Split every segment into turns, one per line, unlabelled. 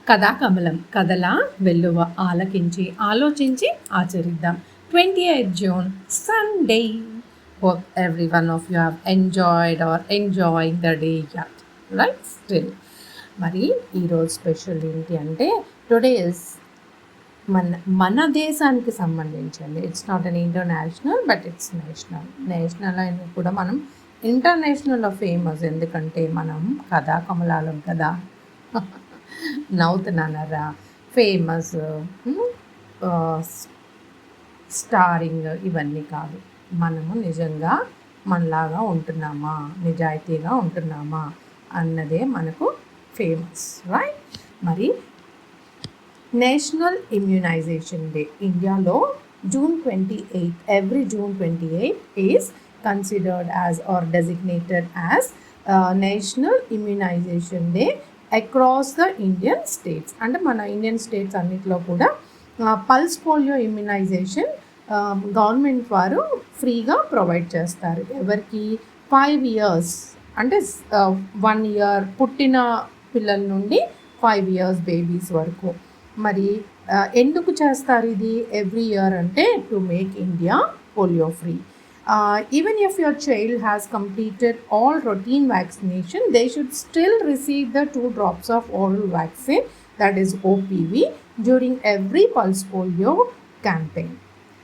కథాకమలం కథల వెల్లువ ఆలకించి ఆలోచించి ఆచరిద్దాం. 28th June Sunday. Hope every one of you have enjoyed or enjoying the day yet, right? Still. మరి ఈరోజు special ఏంటి అంటే టుడే ఇస్ మన దేశానికి సంబంధించింది. It's not an international but it's national అయినా కూడా మనం ఇంటర్నేషనల్లో ఫేమస్. ఎందుకంటే మనం కథాకమలాలం కదా. నవ్వుతున్నానరా. ఫేమస్, స్టారింగ్ ఇవన్నీ కాదు. మనము నిజంగా మనలాగా ఉంటున్నామా, నిజాయితీగా ఉంటున్నామా అన్నదే మనకు ఫేమస్, రైట్? మరి నేషనల్ ఇమ్యూనైజేషన్ డే ఇండియాలో June 28, every June 28 is considered as or designated as National Immunization Day across the Indian states. అంటే మన ఇండియన్ స్టేట్స్ అన్నిటిలో కూడా పల్స్ పోలియో ఇమ్యునైజేషన్ గవర్నమెంట్ వారు ఫ్రీగా ప్రొవైడ్ చేస్తారు. ఎవరికి? 5 years అంటే 1 year పుట్టిన పిల్లల నుండి 5 years బేబీస్ వరకు. మరి ఎందుకు చేస్తారు ఇది ఎవ్రీ ఇయర్ అంటే to make India polio free. Even if your child has completed all routine vaccination, they should still receive the 2 drops of oral vaccine, that is OPV, during every pulse polio campaign.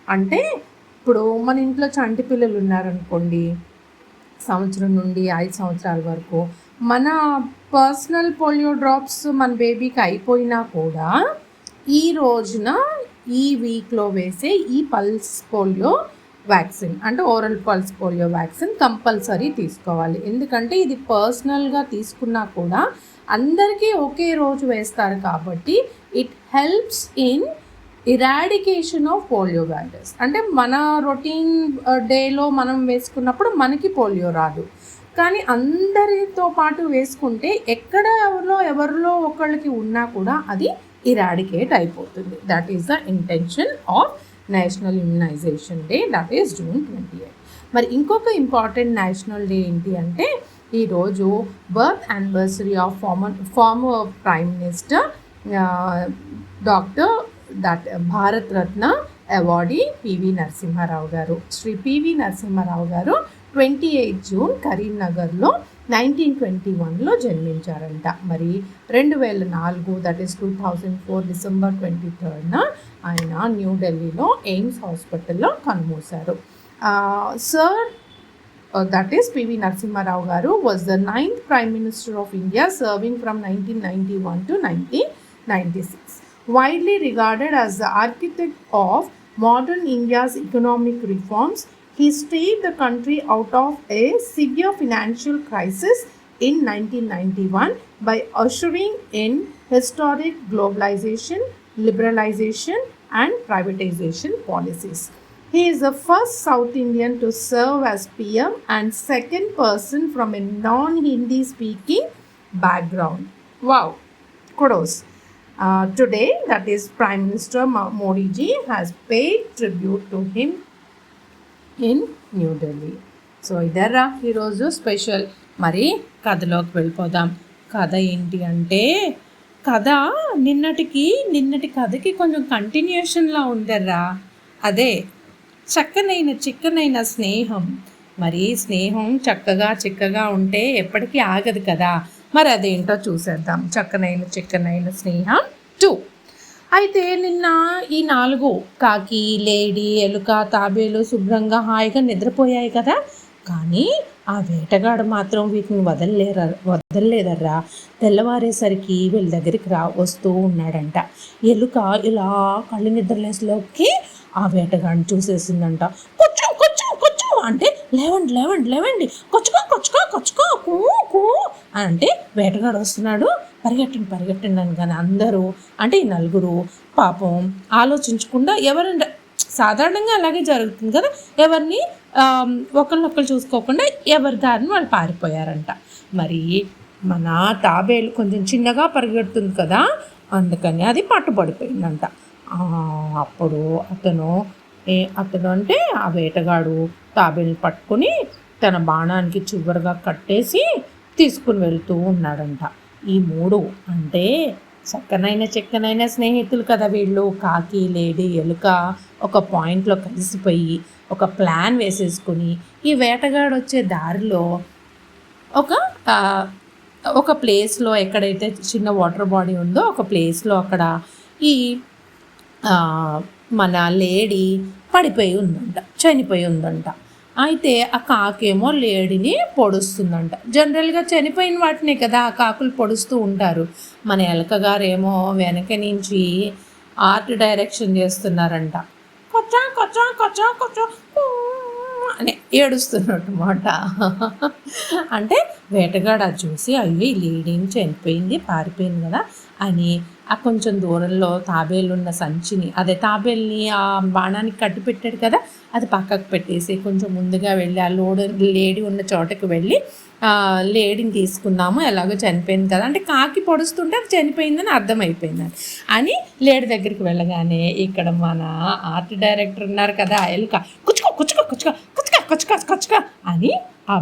అంటే ఇప్పుడు మన ఇంట్లో చంటి పిల్లలు ఉన్నారనుకోండి, సంవత్సరం నుండి 5 సంవత్సరాల వరకు మన పర్సనల్ పోలియో డ్రాప్స్ మన బేబీకి అయిపోయినా కూడా ఈ రోజున ఈ వీక్లో వేసే ఈ పల్స్ పోలియో వ్యాక్సిన్ అంటే oral pulse polio vaccine compulsory తీసుకోవాలి. ఎందుకంటే ఇది పర్సనల్గా తీసుకున్నా కూడా అందరికీ ఒకే రోజు వేస్తారు కాబట్టి it helps in eradication of polio virus. అంటే మన రొటీన్ డేలో మనం వేసుకున్నప్పుడు మనకి పోలియో రాదు, కానీ అందరితో పాటు వేసుకుంటే ఎక్కడ ఎవరిలో ఒకళ్ళకి ఉన్నా కూడా అది ఇరాడికేట్ అయిపోతుంది. That is the intention of national immunisation day, that is June 28. మరి ఇంకొక ఇంపార్టెంట్ నేషనల్ డే ఏంటి అంటే ఈరోజు birth anniversary of former prime minister doctor Bharat Ratna awardee PV Narasimha Rao గారు. శ్రీ పివి నరసింహారావు గారు 28 జూన్ కరీంనగర్లో 1921లో జన్మించారంట. మరి 2004 దట్ ఈస్ 2004 డిసెంబర్ 23న ఆయన న్యూఢిల్లీలో ఎయిమ్స్ హాస్పిటల్లో కన్నుమూశారు. Sir that is PV Narasimha Rao గారు was the 9th prime minister of India serving from 1991 to 1996. Widely regarded as the architect of modern India's economic reforms, he stayed the country out of a severe financial crisis in 1991 by ushering in historic globalization, liberalization and privatization policies. He is the first South Indian to serve as PM and second person from a non-Hindi speaking background. Wow, kudos. Today, that is Prime Minister Modi ji has paid tribute to him in New Delhi. So ఇదర్రా ఈరోజు special. మరి కథలోకి వెళ్ళిపోదాం. కథ ఏంటి అంటే నిన్నటి కథకి కొంచెం కంటిన్యూషన్లా ఉందర్రా. అదే చిక్కనైన స్నేహం. మరి స్నేహం చిక్కగా ఉంటే ఎప్పటికీ ఆగదు కదా. మరి అదేంటో చూసేద్దాం. చిక్కనైన స్నేహం 2. అయితే నిన్న ఈ 4 కాకి, లేడీ, ఎలుక, తాబేలు శుభ్రంగా హాయిగా నిద్రపోయాయి కదా. కానీ ఆ వేటగాడు మాత్రం వీటిని వదలలేదర్రా. తెల్లవారేసరికి వీళ్ళ దగ్గరికి వస్తూ ఉన్నాడంట. ఎలుక ఇలా కళ్ళు నిద్రలేసలోకి ఆ వేటగాడిని చూసేసిందంట. కూర్చో అంటే లేవండి కొచ్చుకో కూ అంటే వేటగాడు వస్తున్నాడు, పరిగెట్టండి అని. కానీ అందరూ అంటే ఈ 4 పాపం ఆలోచించకుండా ఎవరంటే సాధారణంగా అలాగే జరుగుతుంది కదా, ఎవరిని ఒకరినొకరు చూసుకోకుండా ఎవరి దారిని వాళ్ళు పారిపోయారంట. మరి మన తాబేలు కొంచెం చిన్నగా పరిగెడుతుంది కదా, అందుకని అది పట్టుబడిపోయిందంట. అప్పుడు అతను అంటే ఆ వేటగాడు తాబేలుని పట్టుకొని తన బాణానికి చివరిగా కట్టేసి తీసుకుని వెళ్తూ ఉన్నాడంట. ఈ 3 అంటే చక్కనైన స్నేహితులు కదా వీళ్ళు. కాకి, లేడి, ఎలుక ఒక పాయింట్లో కలిసిపోయి ఒక ప్లాన్ వేసేసుకుని ఈ వేటగాడు వచ్చే దారిలో ఒక ఒక ప్లేస్లో ఎక్కడైతే చిన్న వాటర్ బాడీ ఉందో ఒక ప్లేస్లో అక్కడ ఈ మన లేడీ పడిపోయి ఉందంట, చనిపోయి ఉందంట. అయితే ఆ కాకేమో లేడీని పొడుస్తుందంట. జనరల్గా చనిపోయిన వాటినే కదా ఆ కాకులు పొడుస్తూ ఉంటారు. మన ఎలక గారేమో వెనక నుంచి ఆర్ట్ డైరెక్షన్ చేస్తున్నారంట. కొచ్చా కొచ్చా కొచ్చా కొచ్చా అని ఏడుస్తున్నమాట. అంటే వేటగాడు అది చూసి అయ్యో ఈ లేడీని చనిపోయింది, పారిపోయింది కదా అని ఆ కొంచెం దూరంలో తాబేలున్న సంచిని, అదే తాబేల్ని ఆ బాణానికి కట్టి పెట్టాడు కదా, అది పక్కకు పెట్టేసి కొంచెం ముందుగా వెళ్ళి ఆ లేడీ ఉన్న చోటకి వెళ్ళి లేడీని తీసుకుందాము, ఎలాగో చనిపోయింది కదా అంటే కాకి పొడుస్తుంటే అది చనిపోయిందని అర్థమైపోయింది అని లేడీ దగ్గరికి వెళ్ళగానే ఇక్కడ మన ఆర్ట్ డైరెక్టర్ ఉన్నారు కదా ఎలుక కుచ్చుకో కుచ్చుకో కుచ్చుకో కుచ్చుక కుచ్చుక కుచ్చుక అని ఆ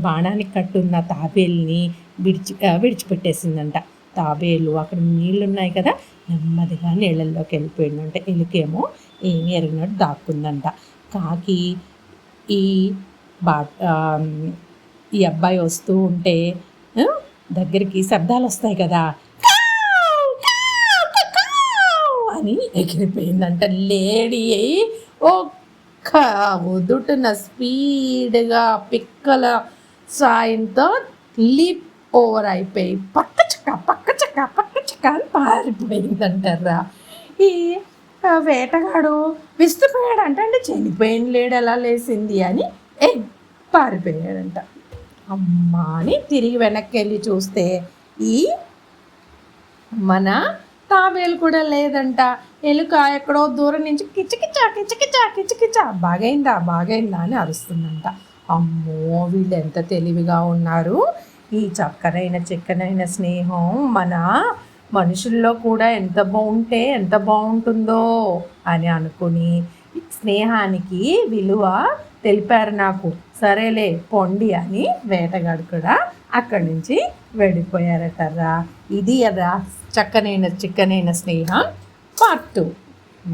బాణానికి కట్టున్న తాబేల్ని విడిచిపెట్టేసిందంట. తాబేలు అక్కడ నీళ్ళు ఉన్నాయి కదా నెమ్మదిగా నీళ్ళల్లోకి వెళ్ళిపోయిందంట. ఎలుకేమో ఏమీ ఎరిగినట్టు దాక్కుందంట. కాకి ఈ ఈ అబ్బాయి వస్తూ ఉంటే దగ్గరికి శబ్దాలు వస్తాయి కదా అని ఎగిరిపోయిందంట. లేడీ ఒక్క ఉదుటున స్పీడ్గా పిక్కల సాయంతో లీప్ ఓవర్ అయిపోయి పక్క చక్క అని పారిపోయిందంటారా. ఈ వేటగాడు విస్తుపోయాడంట. అంటే చనిపోయిన లేడు ఎలా లేసింది అని పారిపోయాడంట. అమ్మా అని తిరిగి వెనక్కి వెళ్ళి చూస్తే ఈ మన తాబేలు కూడా లేదంట. ఎలుక ఎక్కడో దూరం నుంచి కిచకిచా కిచకిచా కిచకిచా బాగైందా అని అరుస్తుందంట. అమ్మో వీళ్ళు ఎంత తెలివిగా ఉన్నారు. ఈ చిక్కనైన స్నేహం మన మనుషుల్లో కూడా ఎంత బాగుంటుందో అని అనుకుని స్నేహానికి విలువ తెలిపారు నాకు. సరేలే పొండి అని వేటగాడు కూడా అక్కడి నుంచి వెళ్ళిపోయారటరా. ఇది అదా చిక్కనైన స్నేహం పార్ట్ 2.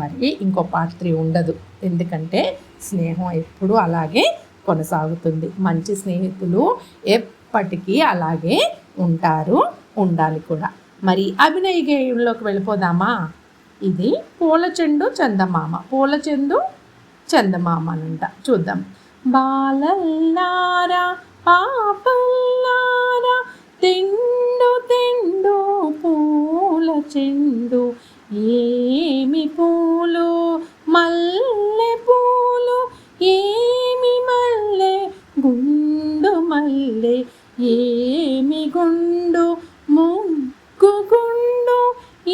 మరి ఇంకో పార్ట్ 3 ఉండదు. ఎందుకంటే స్నేహం ఎప్పుడూ అలాగే కొనసాగుతుంది. మంచి స్నేహితులు ఎప్పటికీ అలాగే ఉండాలి కూడా. మరి అభినయ గేయంలోకి వెళ్ళిపోదామా? ఇది పూలచెండు చందమామ అనంట. చూద్దాం. బాలల్లారా పాపల్లారా తెండు పూల చెండు ఏమి పూలు మల్లె పూలు ఏమి మల్లె గుండు మల్లె ఏమి గుండు ముగ్గు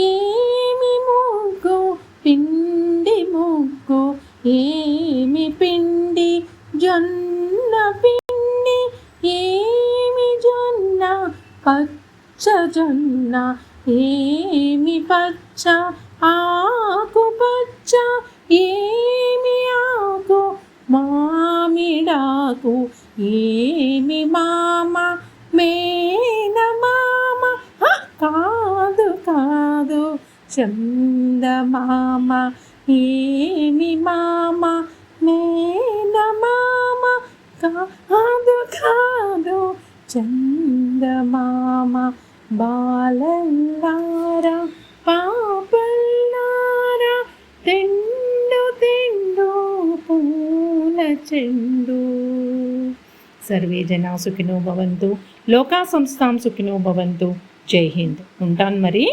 ఏమి ముగ్గు పిండి ముగ్గు ఏమి పిండి జొన్న పిండి ఏమి జొన్న పచ్చ జొన్న ఏమి పచ్చ ఆకు పచ్చ ఏమి ఆకు మామిడాకు ఏమి మామ మేనమామ కాదు చందమామ ఏమి మామ మేనమామ కాదు చందమామ బాలల్లారా పాపల్లారా తెండు పూల చెండు. సర్వే జనా సుఖినో భవంతు, లోకా సంస్థాం సుఖినో భవంతు. జై హింద్. ఉంటాను మరి.